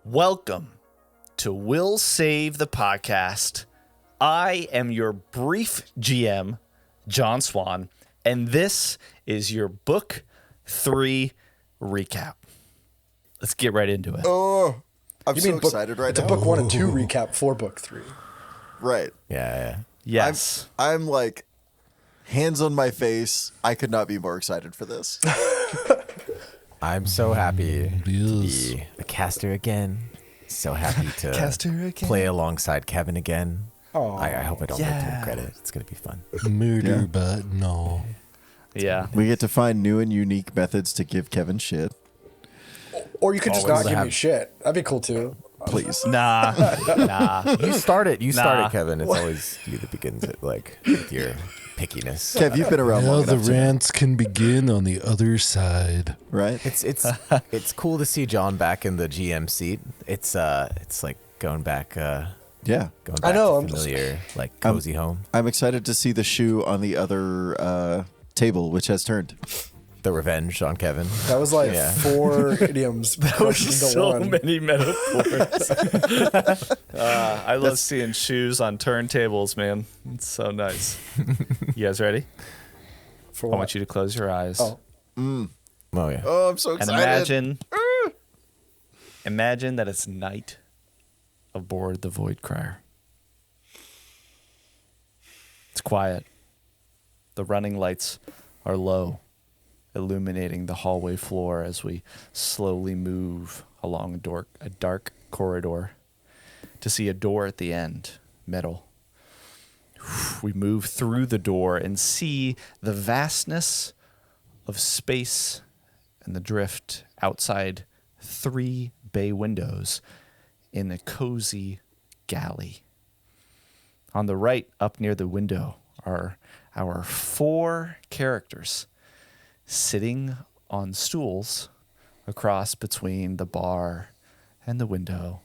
Welcome to Will Save the Podcast. I am your brief GM, Jon Swan, and this is your Book 3 recap. Let's get right into it. Oh, I'm so excited right now. It's a Book 1 and 2 recap for Book 3. Right. Yeah. Yes. I'm like, hands on my face. I could not be more excited for this. I'm so happy to be a caster again. So happy to play alongside Kevin again. Oh, I hope I don't make him credit. It's going to be fun. Murder, but no. Yeah. We get to find new and unique methods to give Kevin shit. Or you could just Always not give have- me shit. That'd be cool too. Please. Nah. You started, Nah. Kevin. It's always you that begins it, like, with your pickiness. Kev, you've been around Now long the enough to- rants can begin on the other side. right? It's cool to see John back in the GM seat. It's like going back Yeah. to I'm familiar, like, cozy home. I'm excited to see the shoe on the other table, which has turned. The revenge on Kevin. That was like Yeah. 4 idioms. That was crushed into so one. many metaphors. I love seeing shoes on turntables, man. It's so nice. You guys ready? For I what? want you to close your eyes. Oh. Oh, yeah. Oh, I'm so And excited. imagine that it's night aboard the Void Crier. It's quiet. The running lights are low, illuminating the hallway floor as we slowly move along a dark corridor to see a door at the end, metal. We move through the door and see the vastness of space and the drift outside 3 bay windows in a cozy galley. On the right, up near the window, are our 4 characters sitting on stools across between the bar and the window.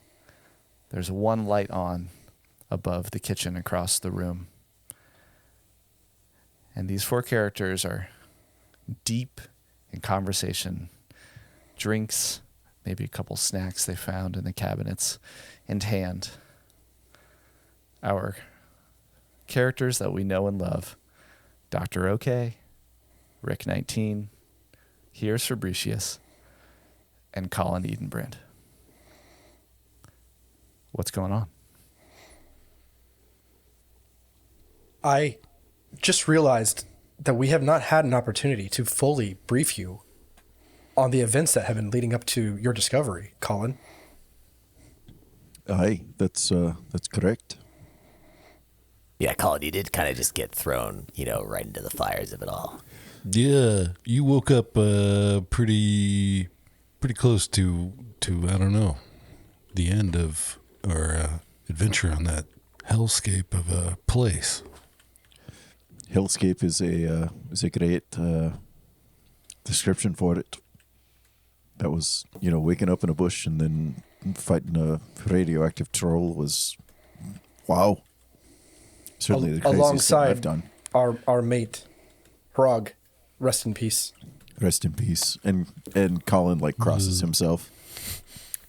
There's one light on above the kitchen across the room. And these 4 characters are deep in conversation, drinks, maybe a couple snacks they found in the cabinets in hand. Our characters that we know and love, Dr. OK, Rick 19, here's Fabricius, and Colin Edenbrand. What's going on? I just realized that we have not had an opportunity to fully brief you on the events that have been leading up to your discovery, Colin. Aye, that's correct. Yeah, Colin, you did kind of just get thrown, right into the fires of it all. Yeah, you woke up pretty close to I don't know, the end of our adventure on that hellscape of a place. Hellscape is a great description for it. That was, waking up in a bush and then fighting a radioactive troll was, wow. Certainly the craziest thing I've done. Our mate, Hrog, rest in peace. Rest in peace. And Colin crosses himself.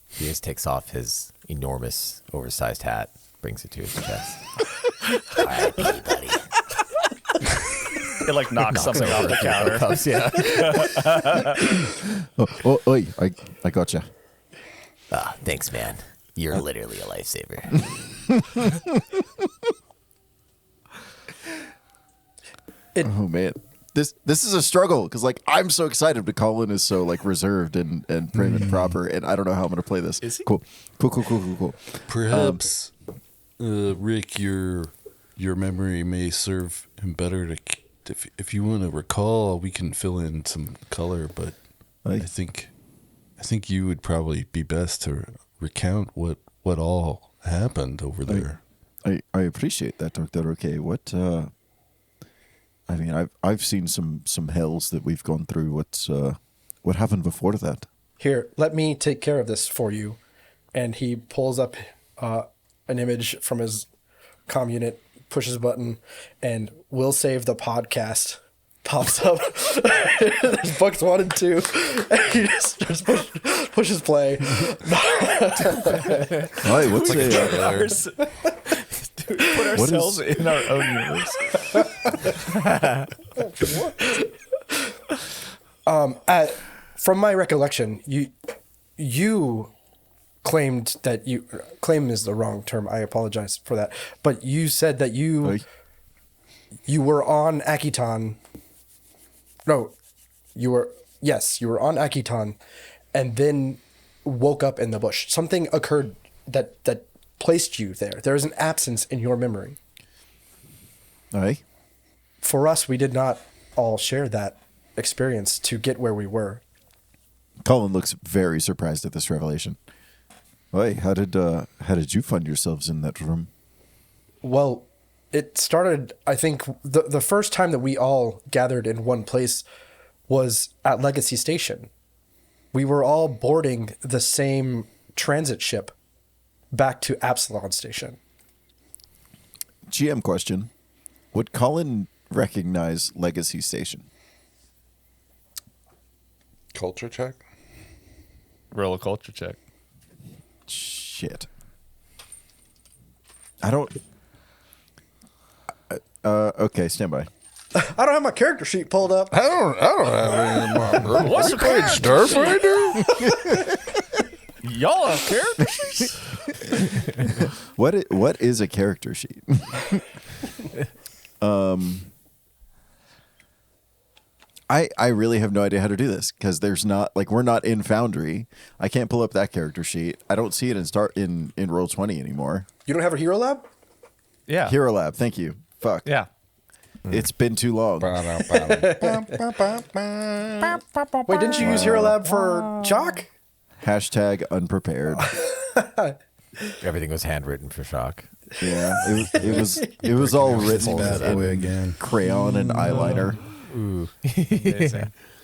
He just takes off his enormous, oversized hat, brings it to his chest. R.I.P., buddy. It knocks something off the counter. Cups, yeah. Oi, I gotcha. Thanks, man. You're literally a lifesaver. Oh man, this is a struggle because I'm so excited, but Colin is so reserved and prim and proper, and I don't know how I'm gonna play this. Is he? Cool. Perhaps, Rick, your memory may serve him better to. If you want to recall, we can fill in some color, but I think you would probably be best to recount what all happened over there. I appreciate that, Dr. Okay. What? I mean, I've seen some hells that we've gone through. What happened before that? Here, let me take care of this for you. And he pulls up an image from his comm unit, pushes a button, and Will Save the Podcast pops up. There's books 1 and 2. And he just pushes play. Hey, what's Put ourselves in our own universe. From my recollection, you claimed that claim is the wrong term. I apologize for that. But you said that you were on Akiton. No, you were on Akiton, and then woke up in the bush. Something occurred that placed you there. There is an absence in your memory. Aye. For us, we did not all share that experience to get where we were. Colin looks very surprised at this revelation. Hey, how did you find yourselves in that room? Well, it started, I think, the first time that we all gathered in one place was at Legacy Station. We were all boarding the same transit ship back to Absalon Station. GM question. Would Colin recognize Legacy Station? Culture check? Roll a culture check. Shit. I don't... okay, stand by. I don't have my character sheet pulled up. I don't have any in my room. What's the playing Starfighter? Y'all have character sheets? What is a character sheet? I really have no idea how to do this because there's not we're not in Foundry. I can't pull up that character sheet. I don't see it in Roll20 anymore. You don't have a Hero Lab? Yeah. Hero Lab, thank you. Fuck. Yeah. It's been too long. Wait, didn't you use Hero Lab for Jock? Hashtag unprepared. Everything was handwritten for Shock. Yeah, it was all written in crayon and eyeliner. Ooh.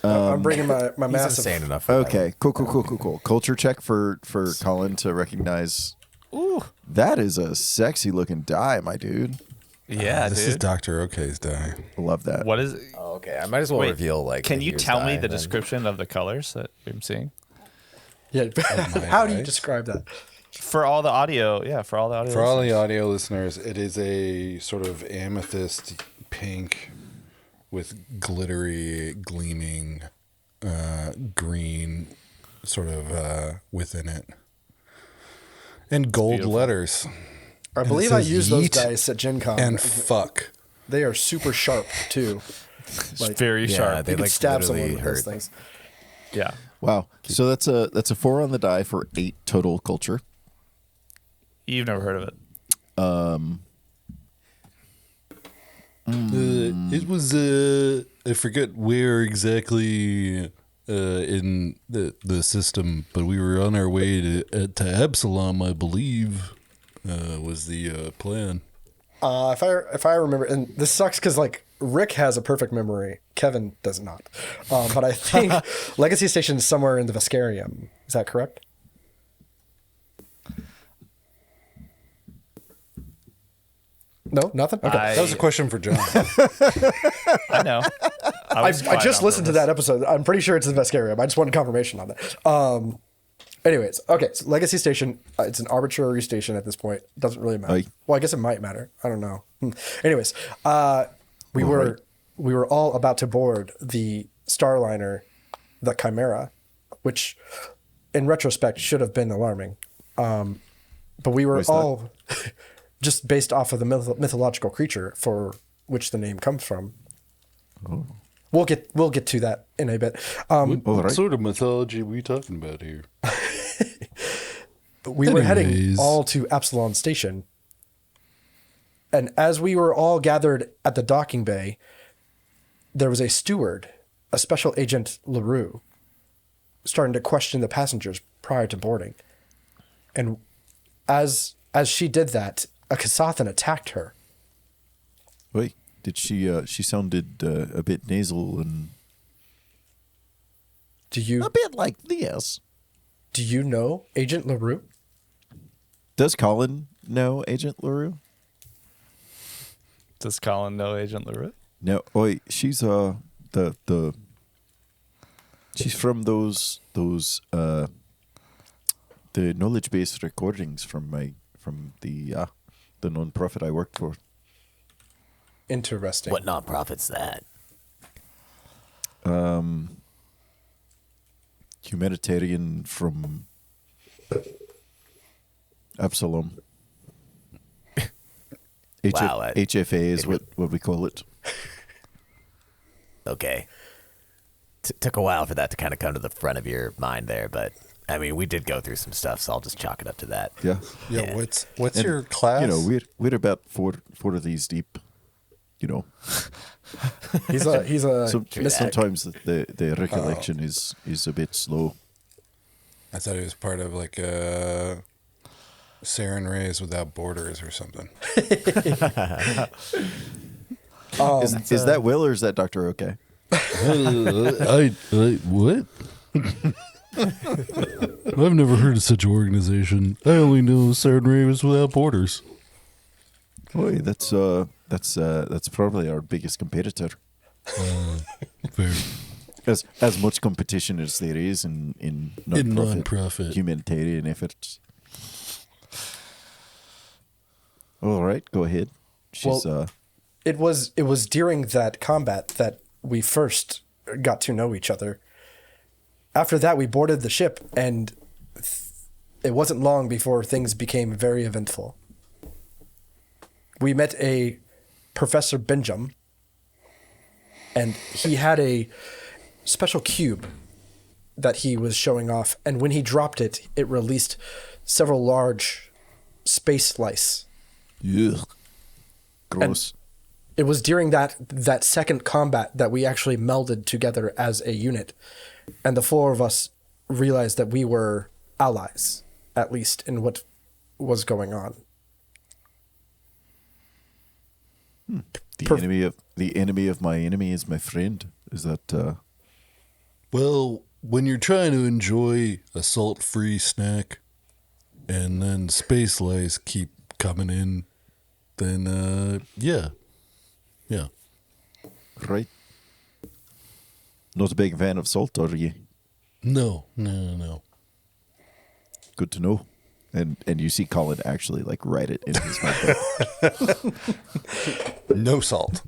I'm bringing my He's massive. insane enough. For that Okay, cool. Culture check for Colin to recognize. Ooh, that is a sexy looking die, my dude. Yeah, this dude. is Dr. Ok's die. Love that. What is it? one. Oh, okay, I might as well Wait, reveal Can the you year's tell me die, the then. description of the colors that I'm seeing? Yeah. How do you describe that? For all the audio, For all listeners. the audio listeners, it is a sort of amethyst pink with glittery, gleaming green sort of within it. And gold beautiful. letters. I And believe it I says used those yeet dice at Gen Con. And fuck. They are super sharp, too. It's very Yeah, sharp. they You could like stab someone literally with those hurt. things. Yeah. Wow. So that's a 4 on the die for 8 total culture. You've never heard of it. It was I forget where exactly in the system, but we were on our way to Absalom, I believe, was the plan. If I remember, and this sucks because Rick has a perfect memory, Kevin does not. But I think Legacy Station is somewhere in the Viscarium. Is that correct? No, nothing. Okay. That was a question for John. I know. I just listened to that episode. I'm pretty sure it's in Vescarium. I just wanted confirmation on that. Anyways, okay. So Legacy Station, it's an arbitrary station at this point. Doesn't really matter. Aye. Well, I guess it might matter. I don't know. Anyways, we were all about to board the Starliner, the Chimera, which, in retrospect, should have been alarming. But we were all just based off of the mythological creature for which the name comes from. Oh. We'll get to that in a bit. What sort of mythology are we talking about here? We were heading Anyways. all to Absalon Station. And as we were all gathered at the docking bay, there was a steward, a special agent LaRue, starting to question the passengers prior to boarding. And as she did that, a Kasathan attacked her. Wait, did she sounded a bit nasal and a bit like this. Do you know Agent LaRue? Does Colin know Agent LaRue? Does Colin know Agent LaRue? No, oi, she's she's from those the knowledge base recordings from the non-profit I worked for. Interesting. What nonprofit's that? Humanitarian from Absalom. Wow, HFA is what we call it. Okay. Took a while for that to kind of come to the front of your mind there, but I mean, we did go through some stuff, so I'll just chalk it up to that. Yeah. Yeah. What's your class? You know, we're about four of these deep. You know, He's a sometimes the recollection is a bit slow. I thought it was part of like Sarin Rays Without Borders or something. Is that Will or is that Dr. OK? I what? I've never heard of such an organization. I only know Sarin Rays Without Borders. Boy, that's probably our biggest competitor. Fair. As much competition as there is in non-profit humanitarian efforts. All right, go ahead. It was during that combat that we first got to know each other. After that, we boarded the ship, and it wasn't long before things became very eventful. We met a Professor Benjamin, and he had a special cube that he was showing off, and when he dropped it, it released several large space lice. Yeah. Gross. And it was during that second combat that we actually melded together as a unit, and the four of us realized that we were allies, at least in what was going on. The enemy of my enemy is my friend. Is that? Well, when you're trying to enjoy a salt-free snack, and then space lice keep coming in, then yeah. Right. Not a big fan of salt, are you? No. Good to know. And you see Colin actually like write it in his notebook. No salt.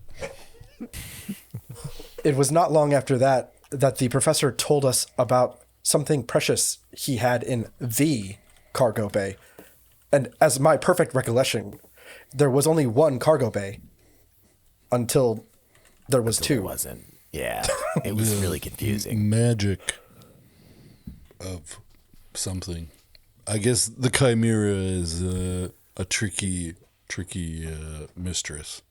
It was not long after that the professor told us about something precious he had in the cargo bay. And as my perfect recollection, there was only one cargo bay until there was two. It wasn't. Yeah. It was really confusing. Magic of something. I guess the Chimera is a tricky mistress.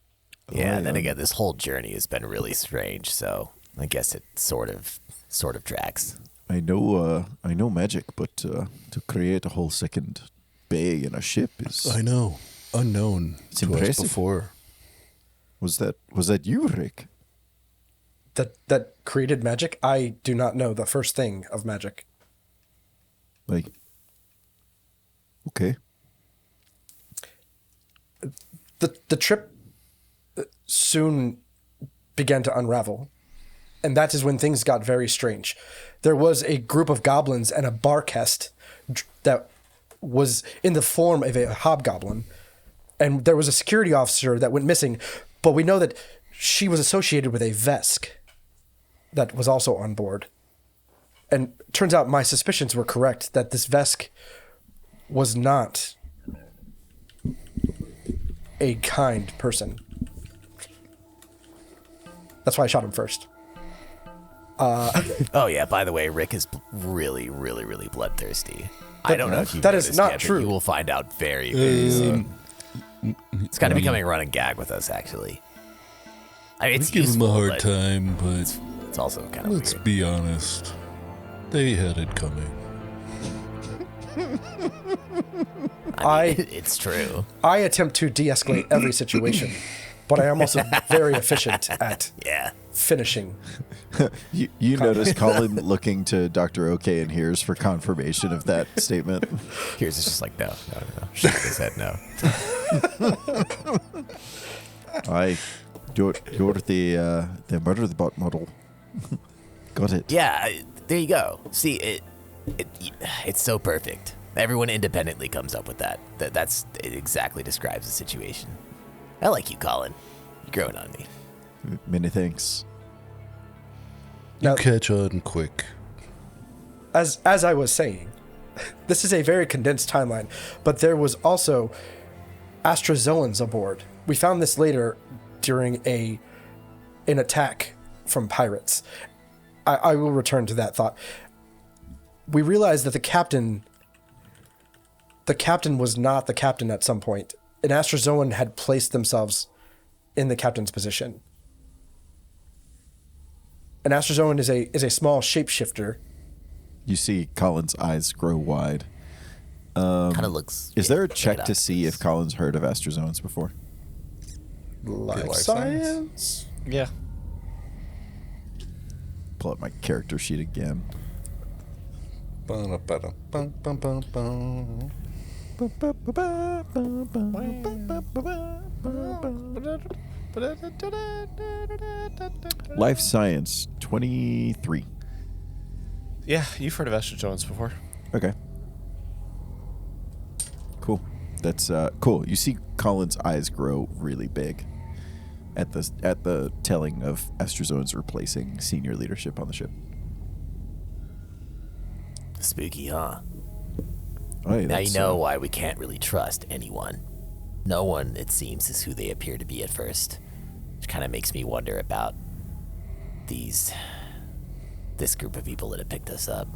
Yeah, and then again, this whole journey has been really strange, so I guess it sort of tracks. I know magic, but to create a whole second bay in a ship is I know. Unknown It's to us impressive. before. Was that you, Rick? That created magic? I do not know the first thing of magic. Like, okay. The trip soon began to unravel, and that is when things got very strange. There was a group of goblins and a barkest that was in the form of a hobgoblin, and there was a security officer that went missing, but we know that she was associated with a Vesk that was also on board. And turns out my suspicions were correct, that this Vesk was not a kind person. That's why I shot him first. Oh yeah, by the way, Rick is really, really, really bloodthirsty. I don't know if you that is noticed not yet, but true. You will find out very, very soon. It's kind of becoming a running gag with us, actually. I mean, it's Give them a useful, hard but time, but it's also kind of let's weird. be honest. They had it coming. It's true. I attempt to de-escalate every situation, but I am also very efficient at Yeah. finishing. You notice Colin looking to Dr. OK and Hears for confirmation of that statement. Here's just like, no. Shake his head, no. You're the murder the bot model. Got it. Yeah, there you go. See, it's so perfect. Everyone independently comes up with that. It exactly describes the situation. I like you, Colin. You're growing on me. Many thanks. You Now, catch on quick. as I was saying, this is a very condensed timeline, but there was also Astrozoans aboard. We found this later during an attack from pirates. I will return to that thought. We realized that the captain was not the captain at some point. An Astrozoan had placed themselves in the captain's position. An Astrozoan is a small shapeshifter. You see Colin's eyes grow wide. Kind of looks. Is there a check to see if Colin's heard of Astrozoans before? Life life science? Yeah. Pull up my character sheet again. Life science 23. Yeah, you've heard of Astrozoans before. Okay. Cool. That's cool. You see Colin's eyes grow really big at the telling of Astrozoans replacing senior leadership on the ship. Spooky, huh? Oh, yeah, Now you that's, know why we can't really trust anyone. No one, it seems, is who they appear to be at first. Which kind of makes me wonder about this group of people that have picked us up.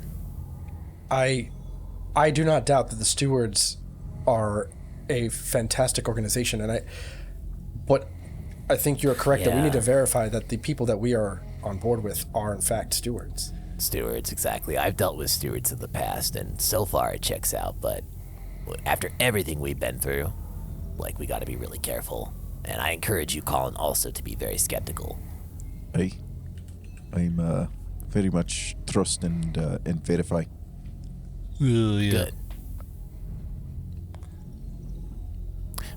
I do not doubt that the stewards are a fantastic organization, but I think you're correct that we need to verify that the people that we are on board with are in fact stewards. Stewards, exactly. I've dealt with stewards in the past, and so far it checks out, but after everything we've been through, we got to be really careful. And I encourage you, Colin, also to be very skeptical. Hey, I'm very much trust and verify. Yeah. Good.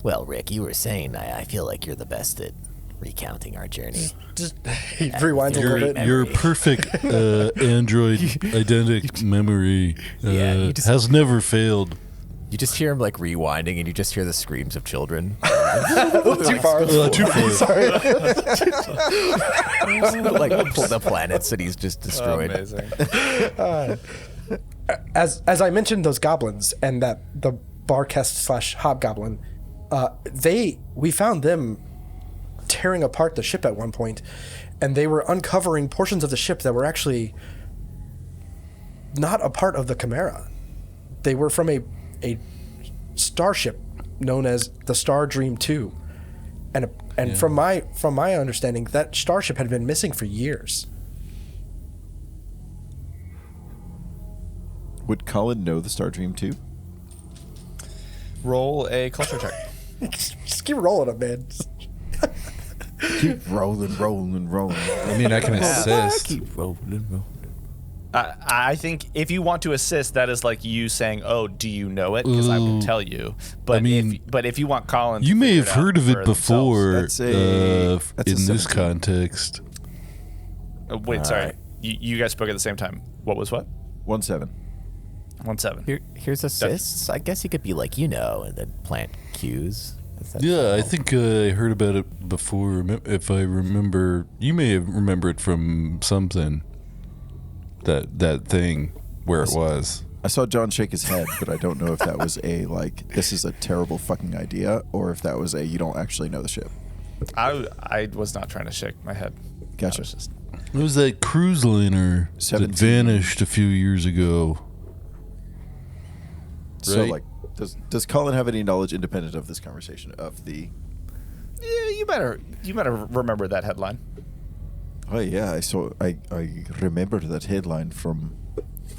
Well, Rick, you were saying I feel like you're the best at recounting our journey. Just he rewinds a little bit. Your perfect android identic memory has never failed. You just hear him rewinding, and you just hear the screams of children. Too far. Too far. Sorry. The planets that he's just destroyed. Amazing. As I mentioned, those goblins and that the Barkest / Hobgoblin, we found them tearing apart the ship at one point, and they were uncovering portions of the ship that were actually not a part of the Chimera. They were from a starship known as the Star Dream 2, and from my understanding, that starship had been missing for years. Would Colin know the Star Dream 2? Roll a culture check. Just keep rolling them, man. Keep rolling. I mean, I can assist. Keep rolling. I think if you want to assist, that is like you saying, "Oh, do you know it?" Because I will tell you. But I mean, if you want Colin, You may have heard of it before That's a in this 17. context. Wait, sorry. You guys spoke at the same time. What was what? 17. 17. Here's assists. I guess you could be and then plant cues. Yeah, I think I heard about it before. If I remember, you may have remembered from something. That thing where it was. I saw John shake his head, but I don't know if that was this is a terrible fucking idea, or if that was you don't actually know the ship. I was not trying to shake my head. Gotcha. It was that cruise liner 17. that vanished a few years ago. So, Right. does Colin have any knowledge independent of this conversation of the? Yeah, you better remember that headline. Oh yeah, I remember that headline from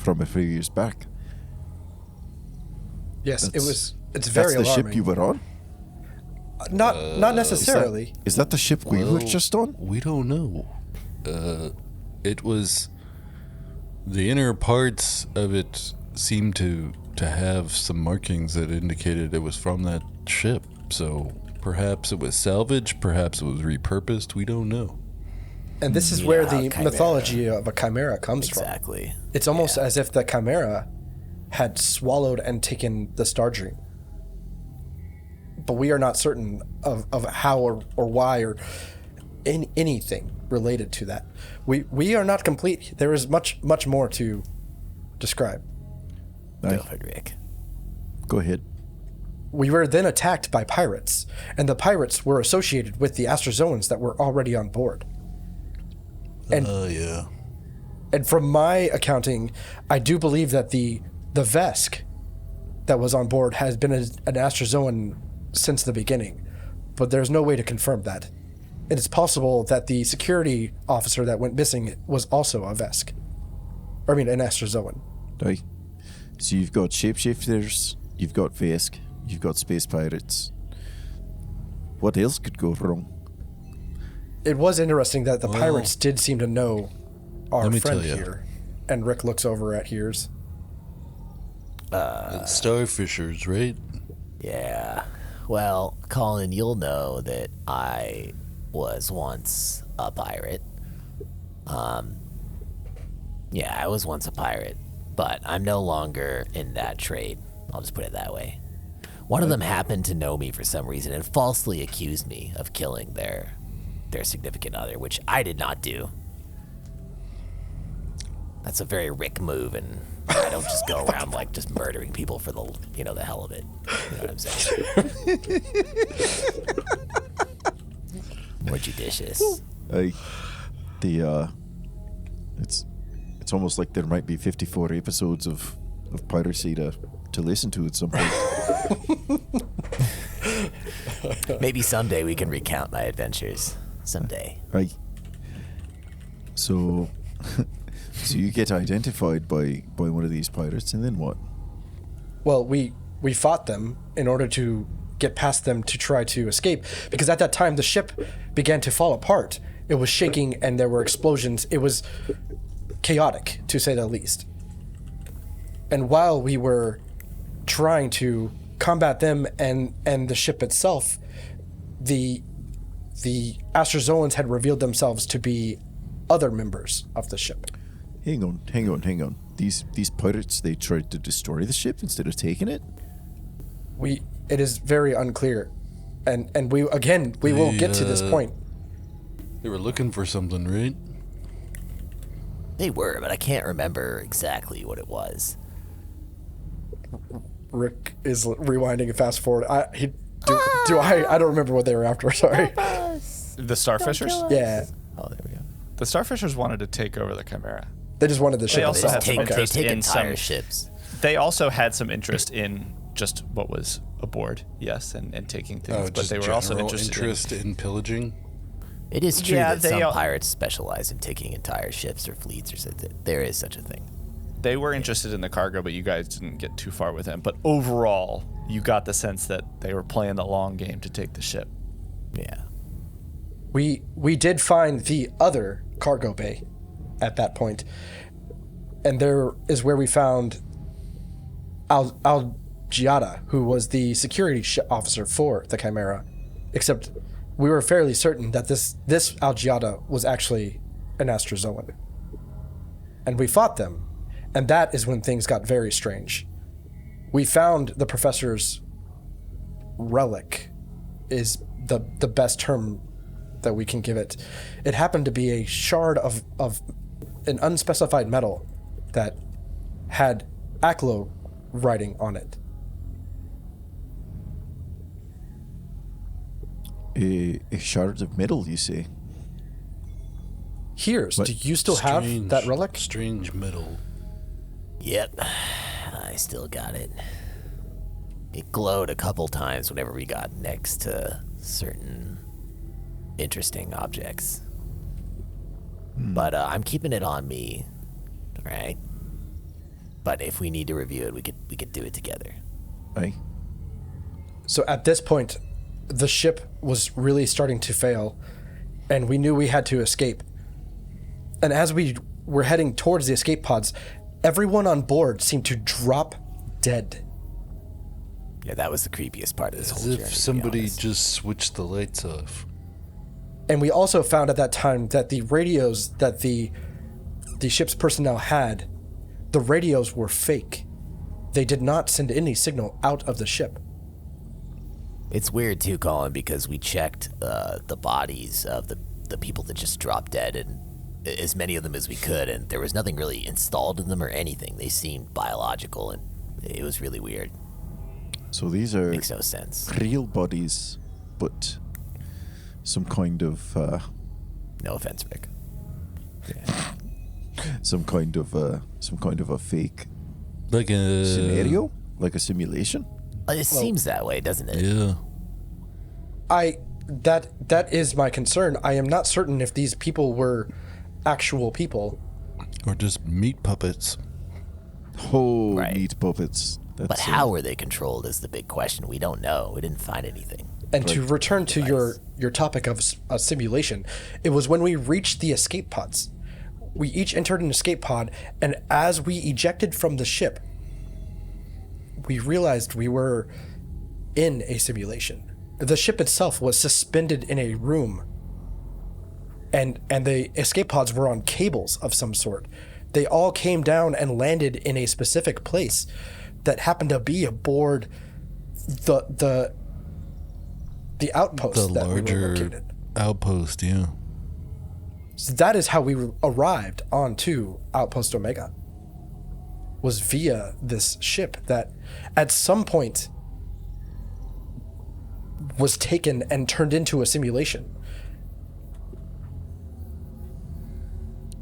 a few years back. Yes, That's it's very the alarming. ship you were on. Not necessarily. Is that the ship we were just on? We don't know. It was the inner parts of it seemed to have some markings that indicated it was from that ship. So Perhaps it was salvaged. Perhaps it was repurposed. We don't know. And this is You where know how the chimera- mythology of a chimera comes Exactly. from. It's almost as if the chimera had swallowed and taken the Star Dream. But we are not certain of how or why or anything related to that. We are not complete. There is much more to describe. Go for it, Rick. Go ahead. We were then attacked by pirates, and the pirates were associated with the Astrozoans that were already on board. And Yeah. And from my accounting, I do believe that the Vesk that was on board has been an Astrozoan since the beginning, but there's no way to confirm that. And it's possible that the security officer that went missing was also a Vesk. I mean, an Astrozoan. Aye. So you've got shapeshifters, you've got Vesk, you've got space pirates. What else could go wrong? It was interesting that the pirates did seem to know our Let me friend tell ya. here. And Rick looks over at Hears. Starfishers, right? Yeah. Well, Colin, you'll know that I was once a pirate. Yeah, I was once a pirate, but I'm no longer in that trade. I'll just put it that way. One of them happened to know me for some reason and falsely accused me of killing their significant other, which I did not do. That's a very Rick move, and I don't just go around like just murdering people for the the hell of it. You know what I'm saying? More judicious. Aye. It's almost like there might be 54 episodes of piracy to listen to at some point. Maybe someday we can recount my adventures. Someday. Aye. So you get identified by one of these pirates, and then what? Well, we fought them in order to get past them to try to escape, because at that time the ship began to fall apart. It was shaking and there were explosions. It was chaotic, to say the least. And while we were trying to combat them and the ship itself, the Astrozoans had revealed themselves to be other members of the ship. Hang on. These pirates, they tried to destroy the ship instead of taking it? It is very unclear. And we will get to this point. They were looking for something, right? They were, but I can't remember exactly what it was. Rick is rewinding and fast forward. I don't remember what they were after. Sorry. The Starfishers? Yeah. Oh, there we go. The Starfishers wanted to take over the Chimera. They just wanted the ship. They also had some They interest take in entire some. ships. They also had some interest in just what was aboard, yes, and taking things. But Just they were also general interested in pillaging. It is true Yeah, that they some all- pirates specialize in taking entire ships or fleets or something. There is such a thing. They were interested in the cargo, but you guys didn't get too far with them. But overall, you got the sense that they were playing the long game to take the ship. Yeah. We did find the other cargo bay at that point, and there is where we found Al Giada, who was the security officer for the Chimera. Except we were fairly certain that this Al Giada was actually an Astrozoan, and we fought them, and that is when things got very strange. We found the professor's relic, is the best term that we can give it. It happened to be a shard of an unspecified metal that had Aklo writing on it. A shard of metal, you say? Here's, What? do you still have that relic? Strange metal. Yep. I still got it. It glowed a couple times whenever we got next to certain interesting objects. But I'm keeping it on me, right? But if we need to review it, we could do it together. Aye. So at this point, the ship was really starting to fail, and we knew we had to escape. And as we were heading towards the escape pods, everyone on board seemed to drop dead. Yeah, that was the creepiest part of this As whole journey. if to be somebody honest. just switched the lights off. And we also found at that time that the radios that the ship's personnel had, the radios were fake. They did not send any signal out of the ship. It's weird too, Colin, because we checked the bodies of the people that just dropped dead, and as many of them as we could, and there was nothing really installed in them or anything. They seemed biological, and it was really weird. So these are Makes no sense. real bodies, but some kind of No offense, Rick. some kind of a fake Like a scenario, like a simulation. It seems that way, doesn't it? Yeah. That is my concern. I am not certain if these people were actual people. Or just meat puppets. Oh, Right. meat puppets. That's But how were they controlled is the big question. We don't know. We didn't find anything. And to return to your topic of a simulation, it was when we reached the escape pods. We each entered an escape pod, and as we ejected from the ship, we realized we were in a simulation. The ship itself was suspended in a room, and the escape pods were on cables of some sort. They all came down and landed in a specific place that happened to be aboard the outpost The that we were larger located. outpost, yeah. So that is how we arrived onto Outpost Omega. Was via this ship that at some point was taken and turned into a simulation.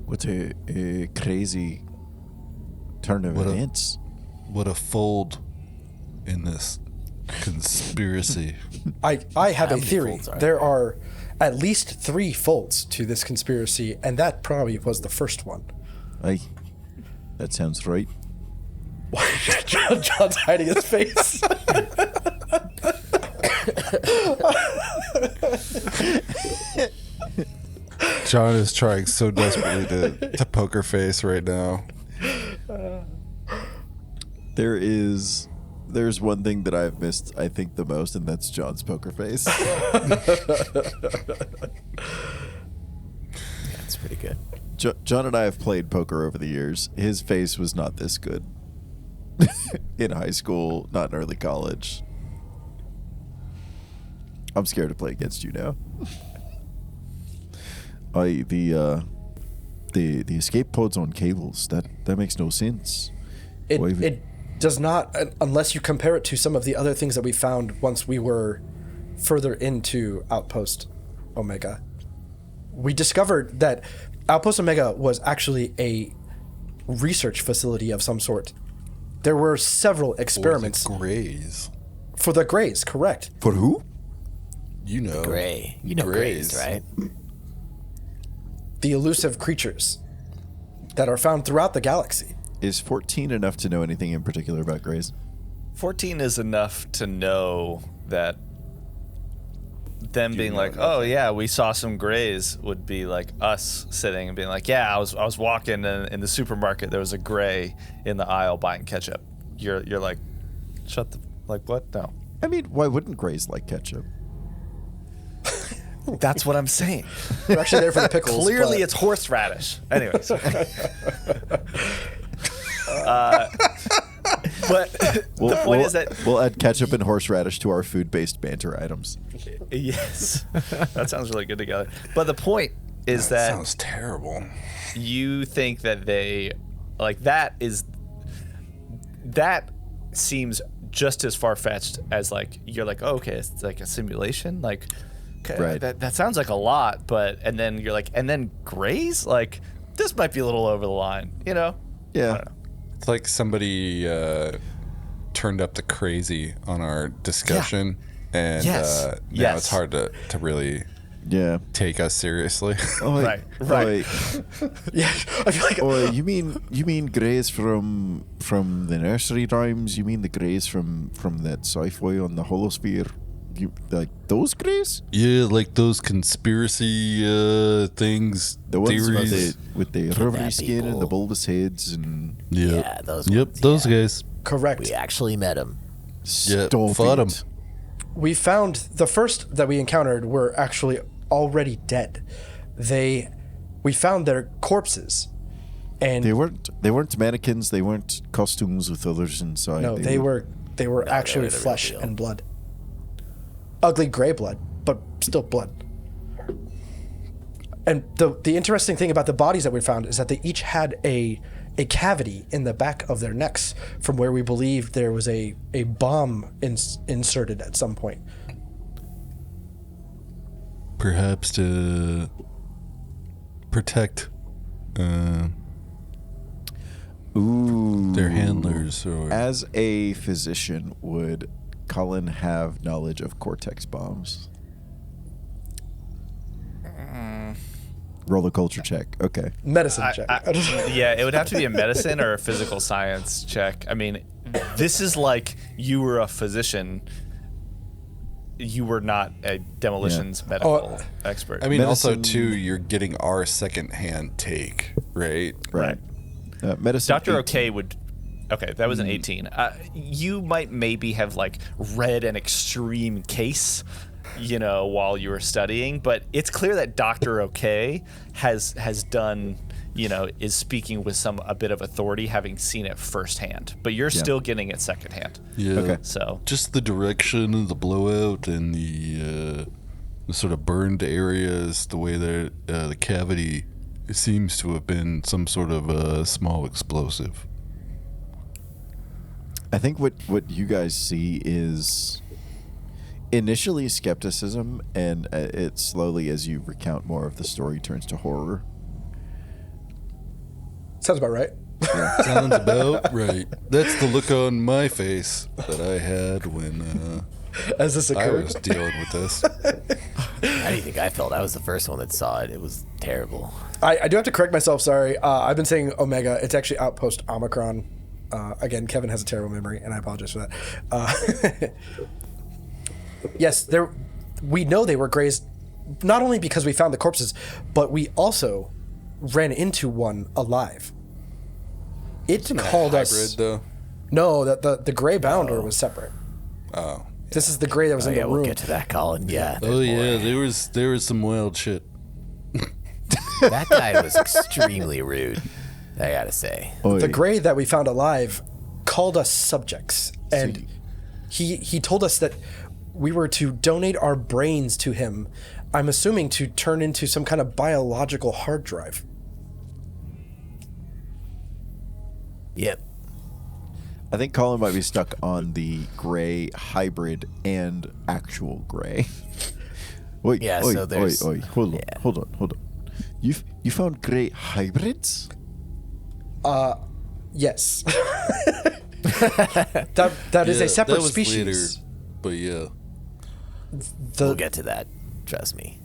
What a crazy turn of What a- events. What a fold in this conspiracy. I have How a many theory. folds are There are at least 3 folds to this conspiracy, and that probably was the first one. Aye, that sounds right. John's hiding his face. John is trying so desperately to poker face right now. There's one thing that I've missed, I think, the most, and that's John's poker face. That's pretty good. John and I have played poker over the years. His face was not this good in high school, not in early college. I'm scared to play against you now. The escape pods on cables, that makes no sense. It does not, unless you compare it to some of the other things that we found once we were further into Outpost Omega. We discovered that Outpost Omega was actually a research facility of some sort. There were several experiments Or the Greys. for the Greys, correct? For who? You know. Gray. You know Grays, right? The elusive creatures that are found throughout the galaxy. Is 14 enough to know anything in particular about Greys? 14 is enough to know that them being know like, oh yeah, we saw some grays would be like us sitting and being like, yeah, I was walking in the supermarket, there was a gray in the aisle buying ketchup. You're like, what? No. I mean, why wouldn't Greys like ketchup? That's what I'm saying. We're actually there for the pickles. Clearly but- it's horseradish. Anyways. But the point is that we'll add ketchup and horseradish to our food-based banter items. yes, that sounds really good together. But the point is that Sounds terrible. you think that they like that seems just as far-fetched as like you're like, oh, okay, it's like a simulation, like okay, Right. that sounds like a lot, but and then you're like, and then grays, like this might be a little over the line, you know? I Yeah. don't know. It's like somebody turned up the crazy on our discussion, and Yes. now Yes. it's hard to really Yeah. take us seriously. Oh, Right. Yeah, I feel like Oh, you mean Greys from the nursery rhymes? You mean the Greys from that sci-fi on the holosphere? You like those Greys? Yeah, like those conspiracy things, The ones theories. with the rubbery Kidnap skin and the people. bulbous heads and Yep. Yeah, those Yep, ones, those yeah. guys. correct. We actually met him. Yeah, Stop fought him. it. We found the first that we encountered were actually already dead. We found their corpses, and They weren't mannequins. They weren't costumes with others inside. no, they were actually they were the flesh real deal. and blood. Ugly gray blood, but still blood. And the interesting thing about the bodies that we found is that they each had a cavity in the back of their necks from where we believe there was a bomb inserted at some point. Perhaps to protect Ooh. their handlers, or As a physician, would Colin have knowledge of cortex bombs? Roll a culture check. Okay. Medicine check. Yeah, it would have to be a medicine or a physical science check. I mean, this is like you were a physician. You were not a demolitions medical expert. I mean, also Medicine- too, you're getting our secondhand take, right? Right. Medicine. Dr. 18. OK would. Okay, that was an 18. You might maybe have like read an extreme case, while you were studying, but it's clear that Dr. OK has done, is speaking with a bit of authority, having seen it firsthand. But you're still getting it secondhand. Yeah. Okay. So Just the direction of the blowout and the sort of burned areas, the way that the cavity seems to have been some sort of a small explosive. I think what you guys see is initially skepticism, and it slowly, as you recount more of the story, turns to horror. Sounds about right. Sounds about right. That's the look on my face that I had when As this I occurred. was dealing with this. How do you think I felt? I was the first one that saw it. It was terrible. I do have to correct myself, sorry. I've been saying Omega. It's actually Outpost Omicron. Again, Kevin has a terrible memory, and I apologize for that. Yes, we know they were grazed, not only because we found the corpses, but we also ran into one alive. It called Hybrid, us... though. No, the gray bounder was separate. Oh. This is the gray that was in Yeah, the we'll room. get to that, Colin. Yeah. Oh yeah, there was some wild shit. That guy was extremely rude, I gotta say. Oi. The gray that we found alive called us subjects, and he told us that we were to donate our brains to him. I'm assuming to turn into some kind of biological hard drive. Yep. I think Colin might be stuck on the gray hybrid and actual gray. Wait, Yeah, so there's- hold on. You found gray hybrids? Yes. that is a separate that was species. later, but yeah. We'll get to that. Trust me.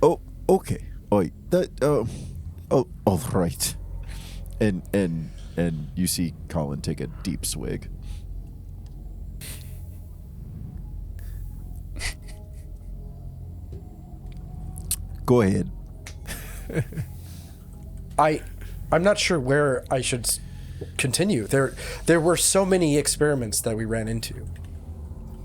Oh, okay. Oi, all right. And you see Colin take a deep swig. Go ahead. I'm not sure where I should continue. There were so many experiments that we ran into.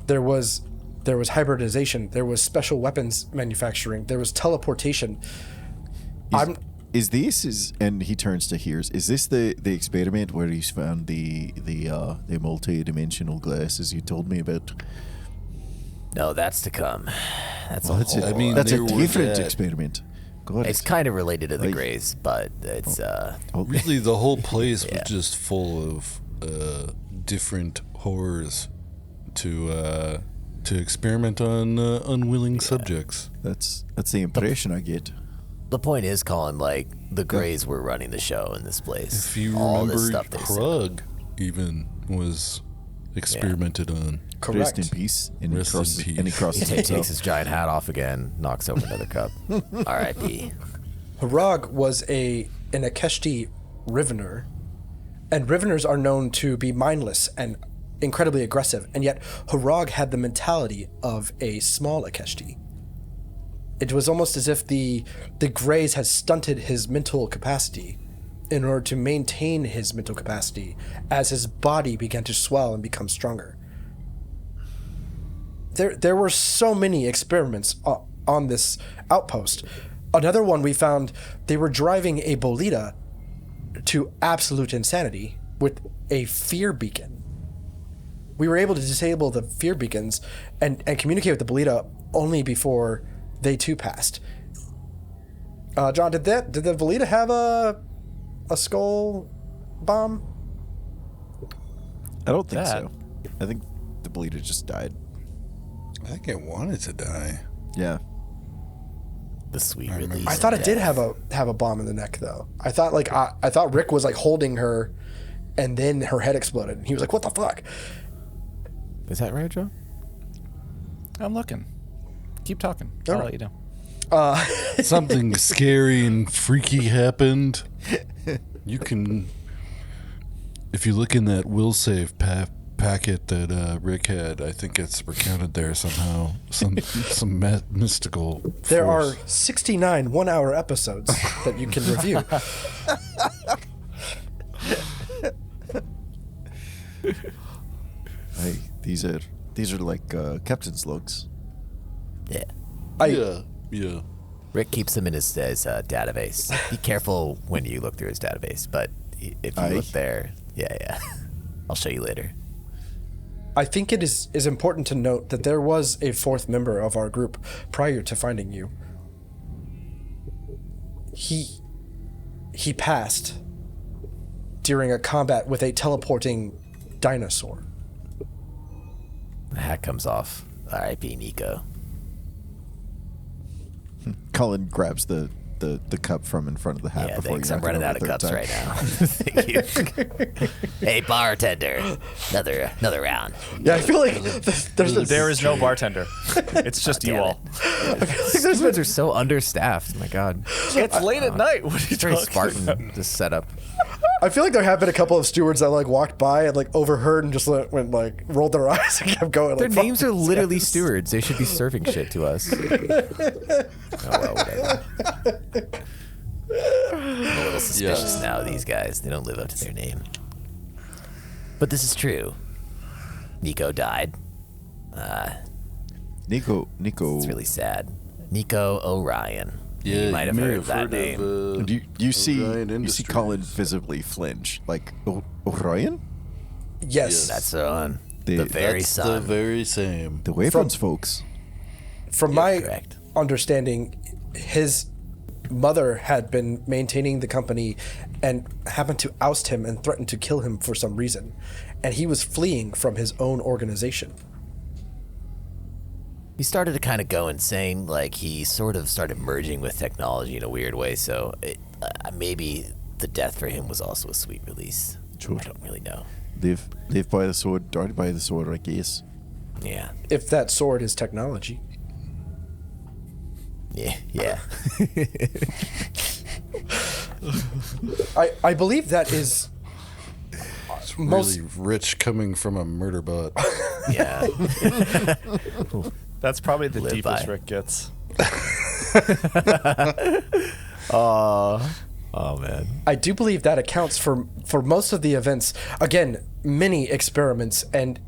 There was hybridization. There was special weapons manufacturing. There was teleportation. And he turns to Hears. Is this the experiment where he's found the multi-dimensional glasses you told me about? No, that's to come. That's Well, a that's whole. I mean, that's there a was different that. experiment. Got It's it. kind of related to the Like- Greys, but it's Really, the whole place Yeah. was just full of different horrors to experiment on unwilling subjects. That's the impression I get. the point is, Colin. Like the Greys were running the show in this place. If you All remember, this stuff they said. Krug even was experimented on. Correct. Rest in peace. And Rest he crosses, in peace. And he crosses He takes himself. his giant hat off again, knocks over another cup. R.I.P. Harag was an Akeshti Rivener, and Riveners are known to be mindless and incredibly aggressive, and yet Harag had the mentality of a small Akeshti. It was almost as if the Greys had stunted his mental capacity in order to maintain his mental capacity as his body began to swell and become stronger. there were so many experiments on this outpost. Another one we found, they were driving a bolita to absolute insanity with a fear beacon. We were able to disable the fear beacons and communicate with the bolita only before they too passed. John, did the bolita have a skull bomb? I don't think so. I think the bolita just died. I think it wanted to die. Yeah. The sweet release. I thought it did have a bomb in the neck though. I thought Rick was like holding her, and then her head exploded. And he was like, "What the fuck?" Is that right, Joe? I'm looking. Keep talking. I'll let you know. Something scary and freaky happened. You can, if you look in that will save packet that Rick had, I think it's recounted there somehow. Some mystical. There force. are 69 one-hour episodes that you can review. Hey, these are like captain's logs. Yeah. Yeah. Rick keeps them in his database. Be careful when you look through his database, but if you look there, yeah. I'll show you later. I think it is important to note that there was a fourth member of our group prior to finding you. He passed during a combat with a teleporting dinosaur. The hat comes off. R.I.P. Nico. Colin grabs the cup from in front of the hat. Yeah, before thanks. you I'm knock it running over out of a cups third right time. now. Thank you. Hey, bartender. Another round. Yeah, I feel like There is no bartender. It's just you Damn all. These dudes are so understaffed. My God. It's late at night. What are you It's very talking Spartan, about? this setup. I feel like there have been a couple of stewards that like walked by and like overheard and just went like rolled their eyes and kept going. Their like, names are literally stewards. They should be serving shit to us. Oh, well, whatever. I'm a little suspicious now of these guys. They don't live up to their name. But this is true. Nico died. Nico. It's really sad. Nico Orion. Yeah, You might have may heard of that name. You see Orion you see Industries. Colin visibly flinch. Like Orion, yes, That's the one. The- The very That's the son. very same. the Wayfronts folks. from my correct. understanding, his mother had been maintaining the company and happened to oust him and threatened to kill him for some reason, and he was fleeing from his own organization. He started to kind of go insane. Like, he sort of started merging with technology in a weird way. So maybe the death for him was also a sweet release. Sure. I don't really know. Live by the sword, die by the sword, I guess. Yeah. If that sword is technology. Yeah. I believe that is most Really rich coming from a murder bot. Yeah. That's probably the Live deepest by. Rick gets. Oh, man. I do believe that accounts for most of the events. Again, many experiments, and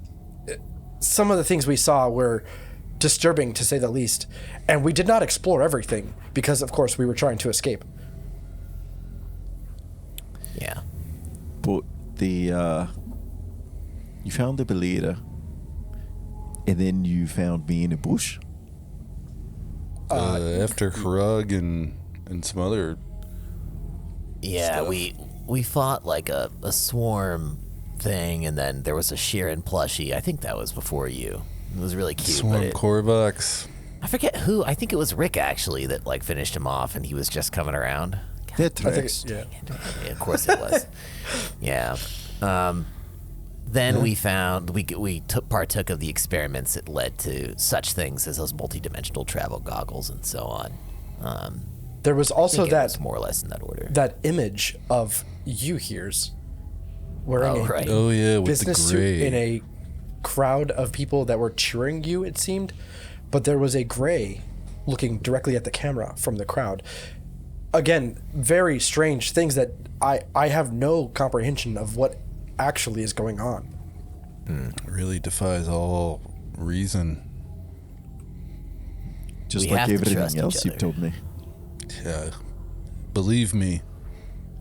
some of the things we saw were disturbing, to say the least. And we did not explore everything because, of course, we were trying to escape. Yeah. But you found the Belita, and then you found me in a bush. After Harag and some other. Yeah, Stuff. we fought like a swarm thing, and then there was a Sheeran plushie. I think that was before you. It was really cute. Swarm but Korvax. I forget who. I think it was Rick, actually, that like finished him off, and he was just coming around. That I think, tracks. yeah. Yeah, of course it was. Yeah. Then we found we partook of the experiments that led to such things as those multi-dimensional travel goggles and so on. There was I also think it that was more or less in that order. that image of you here's wearing Oh, a right. Oh yeah, with business the gray. suit in a crowd of people that were cheering you, it seemed. But there was a gray looking directly at the camera from the crowd. Again, very strange things that I have no comprehension of what actually is going on. really defies all reason. Just We like have to everything trust each else you've other. told me. Yeah. Believe me,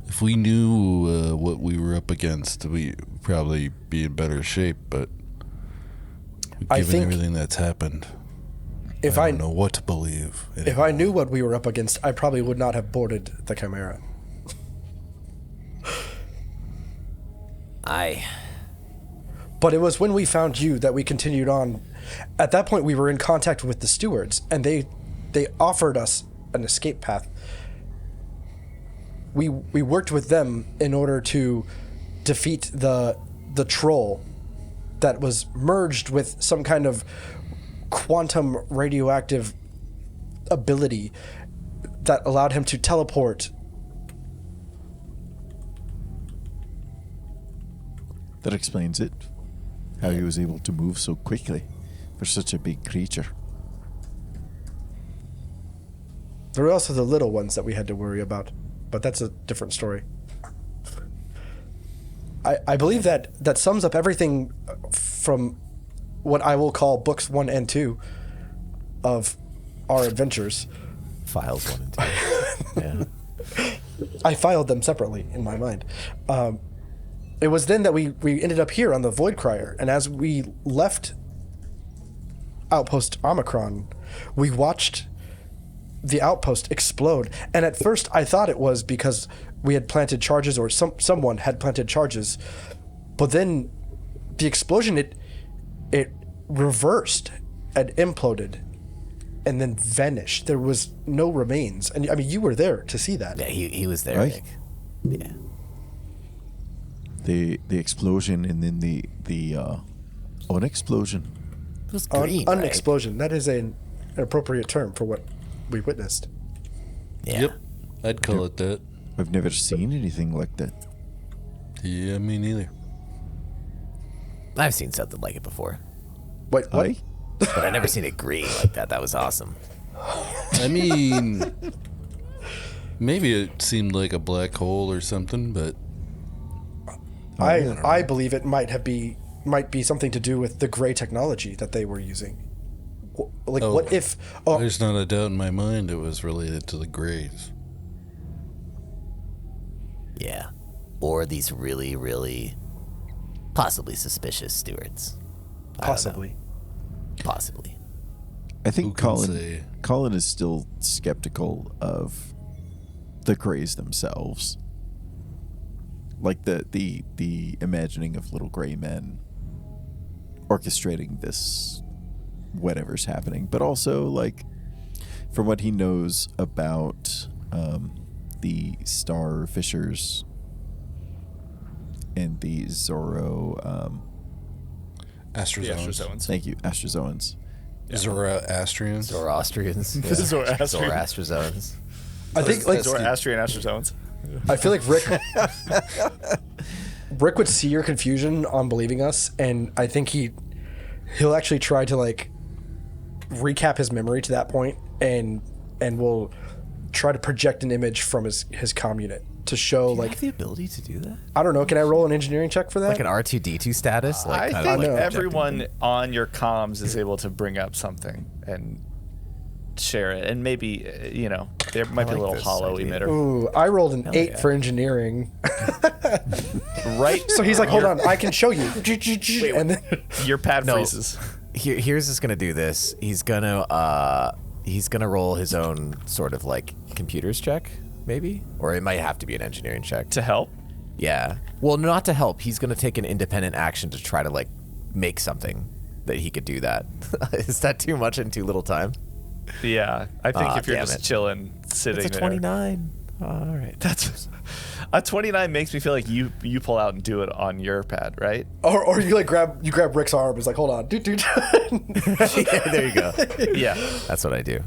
if we knew what we were up against, we'd probably be in better shape, but I given think everything that's happened, if I I don't know what to believe. if I knew what we were up against, I probably would not have boarded the Chimera. But it was when we found you that we continued on. At that point, we were in contact with the stewards, and they offered us an escape path. We worked with them in order to defeat the troll that was merged with some kind of quantum radioactive ability that allowed him to teleport. That explains it. How he was able to move so quickly for such a big creature. There were also the little ones that we had to worry about, but that's a different story. I believe that sums up everything from what I will call books 1 and 2 of our adventures. Files 1 and 2. Yeah. I filed them separately in my mind. It was then that we ended up here on the Void Crier, and as we left Outpost Omicron, we watched the outpost explode. And at first I thought it was because we had planted charges, or someone had planted charges. But then the explosion, it reversed and imploded and then vanished. There was no remains. And I mean, you were there to see that. Yeah, he was there, Right. Nick. Yeah. The explosion and then the unexplosion. It was green, right? Unexplosion. That is an appropriate term for what we witnessed. Yeah. Yep. I'd call it that. I've never seen anything like that. Yeah, me neither. I've seen something like it before, Wait, what? Aye? but I never seen it green like that. That was awesome. I mean, maybe it seemed like a black hole or something, but I believe it might be something to do with the gray technology that they were using. Like, what if? Oh, there's not a doubt in my mind it was related to the Greys. Yeah. Or these really, really possibly suspicious stewards. I don't know. possibly. Possibly. I Who think can say? Colin is still skeptical of the Greys themselves. Like the imagining of little gray men orchestrating this whatever's happening, but also like from what he knows about the Starfishers and the Zorro Astrozoans. thank you, Astrozoans. Zoroastrians. Zoroastrians. Zoroastrian. Zoroastrozones. I think like Zoroastrian Astrozones. I feel like Rick would see your confusion on believing us, and I think he'll actually try to like recap his memory to that point, and will try to project an image from his comm unit to show Do you like have the ability to do that? I don't know. Can I roll an engineering check for that? Like an R2D2 status? Like, I kinda think like know. everyone on your comms is able to bring up something and share it, and maybe there might be a like little this hollow idea. emitter. Ooh, I rolled an 8 yeah. for engineering. Right. So he's like, hold on, I can show you. And then Your pad No. freezes. Here's just gonna do this. He's gonna roll his own sort of like computers check, maybe, or it might have to be an engineering check. To help. Yeah. Well, not to help. He's gonna take an independent action to try to like make something that he could do that. Is that too much in too little time? Yeah, I think if you're damn just it. chilling, sitting It's a there. 29. All right. That's a 29 makes me feel like you pull out and do it on your pad, right? or you like grab Rick's arm. It's like, hold on, dude. Yeah, there you go. Yeah. That's what I do.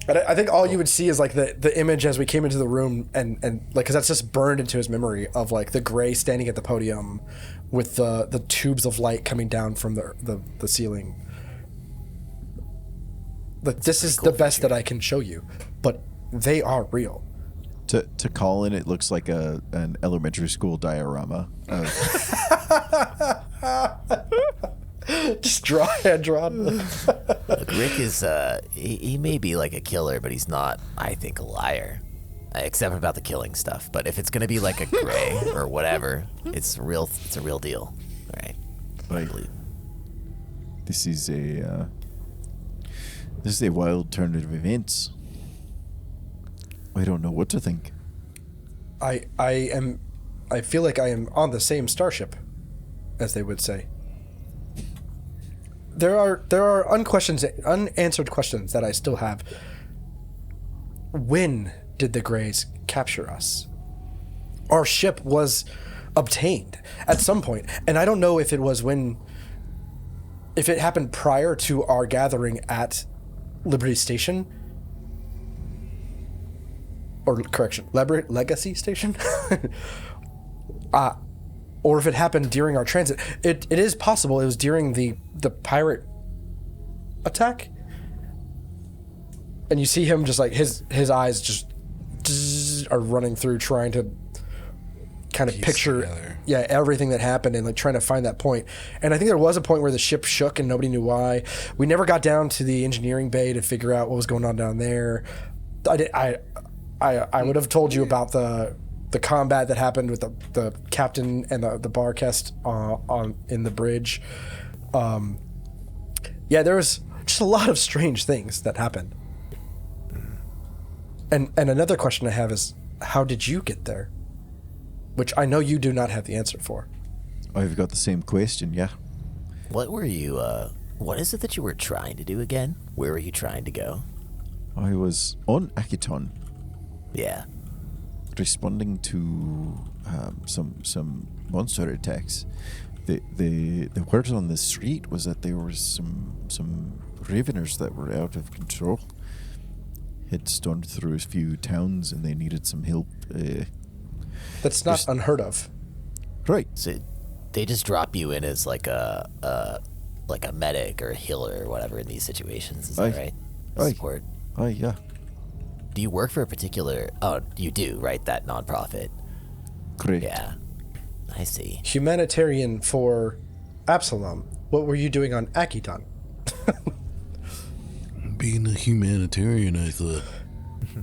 And I think all you would see is like the image as we came into the room, and like because that's just burned into his memory of like the gray standing at the podium with the tubes of light coming down from the ceiling. Like this is the best that I can show you, but they are real. To Colin, it looks like an elementary school diorama. Just drawn. Look, Rick is, he may be like a killer, but he's not, I think, a liar. Except about the killing stuff. But if it's going to be like a gray or whatever, it's a real deal. All right. Right. This is a wild turn of events. I don't know what to think. I feel like I am on the same starship, as they would say. There are unanswered questions that I still have. When did the Greys capture us? Our ship was obtained at some point, and I don't know if it happened prior to our gathering at Liberty Station, or correction, Legacy Station, or if it happened during our transit. It is possible it was during the pirate attack, and you see him just like his eyes just are running through, trying to kind of picture everything that happened and like trying to find that point. And I think there was a point where the ship shook and nobody knew why. We never got down to the engineering bay to figure out what was going on down there. I would have told you about the combat that happened with the captain and the barcast in the bridge. There was just a lot of strange things that happened. And another question I have is, how did you get there? Which I know you do not have the answer for. I've got the same question, yeah. What were you, what is it that you were trying to do again? Where were you trying to go? I was on Akiton. Yeah. Responding to some monster attacks. The word on the street was that there was some raveners that were out of control. Had stormed through a few towns and they needed some help. That's not unheard of. Right. So they just drop you in as like a medic or a healer or whatever in these situations. Is that right? Support. Yeah. Do you work for a particular... Oh, you do, right? That nonprofit. Correct. Yeah. I see. Humanitarian for Absalom. What were you doing on Akiton? Being a humanitarian, I thought.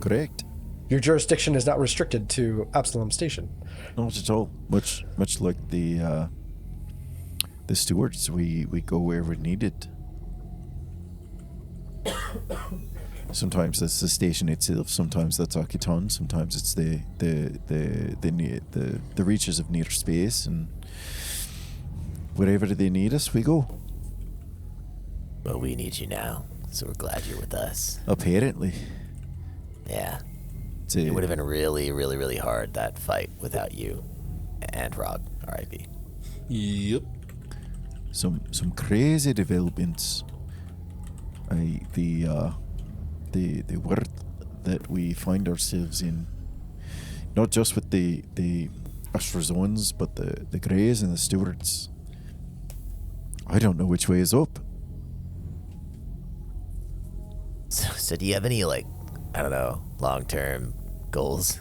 Correct. Your jurisdiction is not restricted to Absalom Station. Not at all. Much like the stewards, we go wherever needed. Sometimes that's the station itself. Sometimes that's Akiton. Sometimes it's the reaches of near space, and wherever they need us, we go. Well, we need you now, so we're glad you're with us. Apparently. Yeah. It would have been really, really, really hard, that fight, without you and Rob, R.I.P. Yep. Some crazy developments. The world that we find ourselves in, not just with the Astrozoans, but the Greys and the Stewards. I don't know which way is up. So do you have any, like, I don't know, long-term goals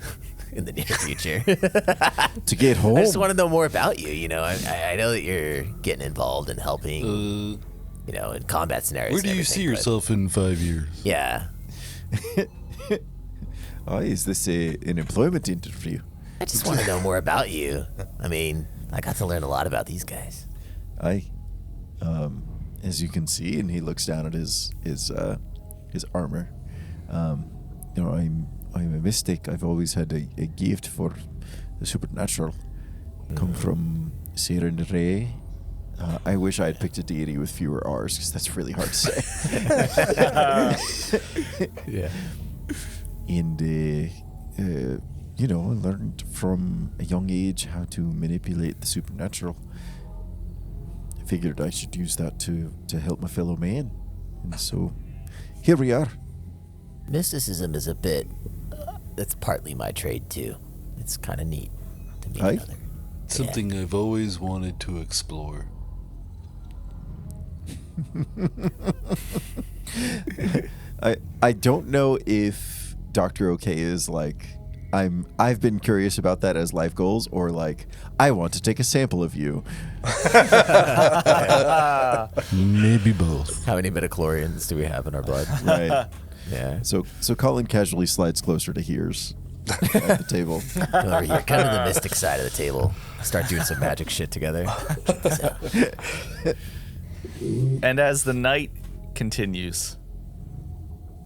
in the near future? To get home. I just want to know more about you. You know, I know that you're getting involved in helping, you know, in combat scenarios. Where do you see yourself in 5 years? Yeah. Is this an employment interview? I just want to know more about you. I mean, I got to learn a lot about these guys. As you can see, and he looks down at his armor. You know, I'm a mystic. I've always had a gift for the supernatural. Come from Sarah and Ray. I wish I had picked a deity with fewer R's, because that's really hard to say. Yeah. And, you know, I learned from a young age how to manipulate the supernatural. I figured I should use that to help my fellow man. And so, here we are. Mysticism is a bit... that's partly my trade, too. It's kind of neat to meet another. Something I've always wanted to explore. I don't know if Dr. OK is like, I've been curious about that as life goals, or like, I want to take a sample of you. Maybe both. How many midichlorians do we have in our blood? Right. Yeah. So Colin casually slides closer to Here's at the table. Come over here. Come to the mystic side of the table. Start doing some magic shit together. Check this out. And as the night continues,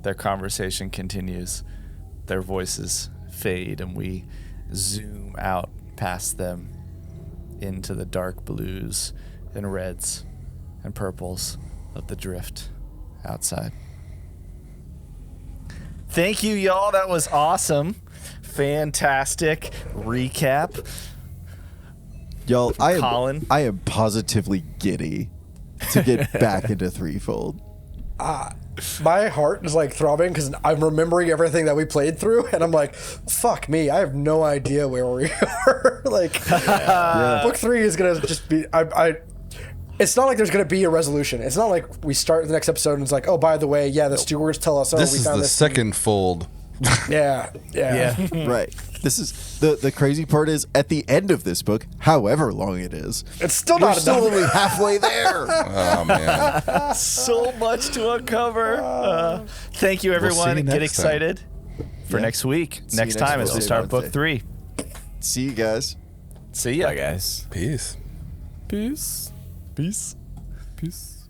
their conversation continues, their voices fade, and we zoom out past them into the dark blues and reds and purples of the drift outside. Thank you, y'all. That was awesome. Fantastic recap. Y'all, Colin. I am positively giddy to get back into Threefold. My heart is like throbbing because I'm remembering everything that we played through, and I'm like, "Fuck me! I have no idea where we are." Like, book 3 is gonna just be. It's not like there's gonna be a resolution. It's not like we start the next episode and it's like, "Oh, by the way, yeah, the stewards tell us, oh, This we is found the this." second fold. Yeah. Right. This is the crazy part is at the end of this book, however long it is, It's still we're not still enough. only halfway there. Oh man. So much to uncover. Thank you, see everyone. you Get next time. excited for next week. See you Next next time as we Wednesday, start book Wednesday. 3. See you guys. See ya. Bye, guys. Peace. Peace. Peace. Peace.